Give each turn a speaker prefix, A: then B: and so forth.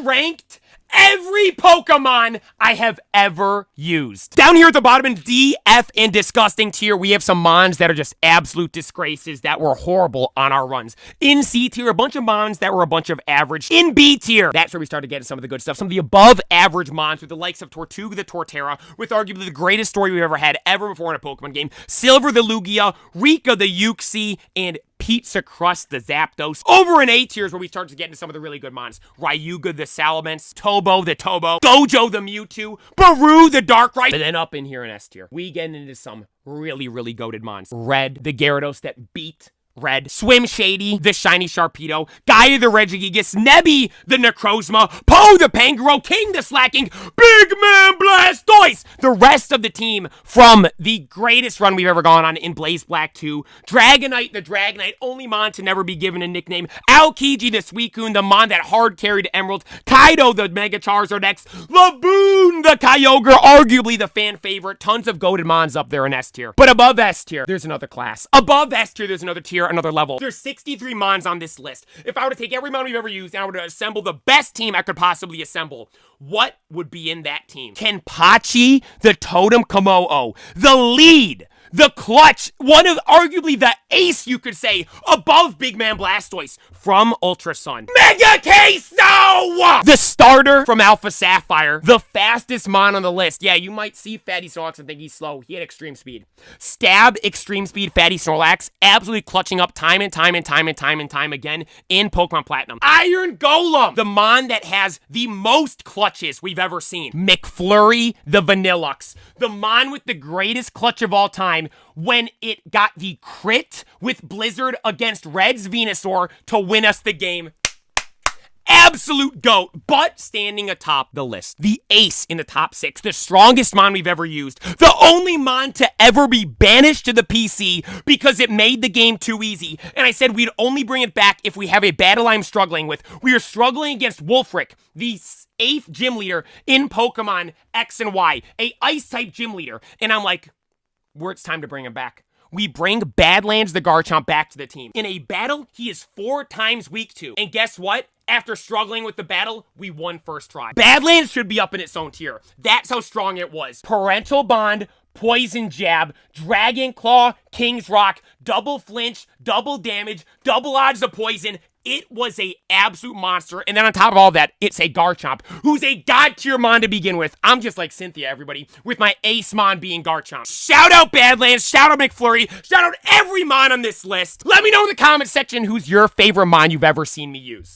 A: ranked every Pokemon I have ever used. Down here at the bottom in D, F, and disgusting tier, we have some mons that are just absolute disgraces that were horrible on our runs. In C tier, a bunch of mons that were a bunch of average. In B tier, that's where we started getting some of the good stuff. Some of the above average mons with the likes of Tortuga the Torterra, with arguably the greatest story we've ever had ever before in a Pokemon game. Silver the Lugia, Rika the Uxie, and Pizza Crust the Zapdos. Over in A tier is where we start to get into some of the really good mons. Ryuga the Salamence, Tobo the Tobo, Gojo the Mewtwo, Baru the Darkrai. And then up in here in S tier, we get into some really, really goated mons. Red, the Gyarados that beat Red, Swim Shady, the Shiny Sharpedo, Gaia the Regigigas, Nebby the Necrozma, Poe the Pangoro, King the Slacking, Big Man Blastoise! The rest of the team from the greatest run we've ever gone on in Blaze Black 2, Dragonite the Dragonite, only mon to never be given a nickname, Aokiji the Suicune, the mon that hard carried Emerald, Kaido the Mega Charizard X, Laboon the Kyogre, arguably the fan favorite, tons of goated mons up there in S tier. But above S tier, there's another class. Above S tier, there's another tier, another level. There's 63 mons on this list. If I were to take every mon we've ever used and I were to assemble the best team I could possibly assemble, what would be in that team? Kenpachi, the Totem Komodo, the lead, the clutch, one of arguably the ace, you could say, above Big Man Blastoise from Ultra Sun. Mega Queso! The starter from Alpha Sapphire, the fastest mon on the list. Yeah, you might see Fatty Snorlax and think he's slow. He had extreme speed. Stab, extreme speed, Fatty Snorlax, absolutely clutching up time and time again in Pokemon Platinum. Iron Golem, the mon that has the most clutches we've ever seen. McFlurry, the Vanillux, the mon with the greatest clutch of all time when it got the crit with Blizzard against Red's Venusaur to win us the game. Absolute GOAT, but standing atop the list. The ace in the top 6, the strongest mon we've ever used, the only mon to ever be banished to the PC because it made the game too easy. And I said we'd only bring it back if we have a battle I'm struggling with. We are struggling against Wolfric, the 8th gym leader in Pokemon X and Y, a ice-type gym leader. And I'm like, it's time to bring him back. We bring Badlands the Garchomp back to the team. In a battle he is 4 times weak to. And guess what? After struggling with the battle, we won first try. Badlands should be up in its own tier. That's how strong it was. Parental Bond, Poison Jab, Dragon Claw, King's Rock, double flinch, double damage, double odds of poison. It was a absolute monster. And then on top of all that, it's a Garchomp, who's a god tier mon to begin with. I'm just like Cynthia, everybody, with my ace mon being Garchomp. Shout out Badlands, shout out McFlurry, shout out every mon on this list. Let me know in the comment section who's your favorite mon you've ever seen me use.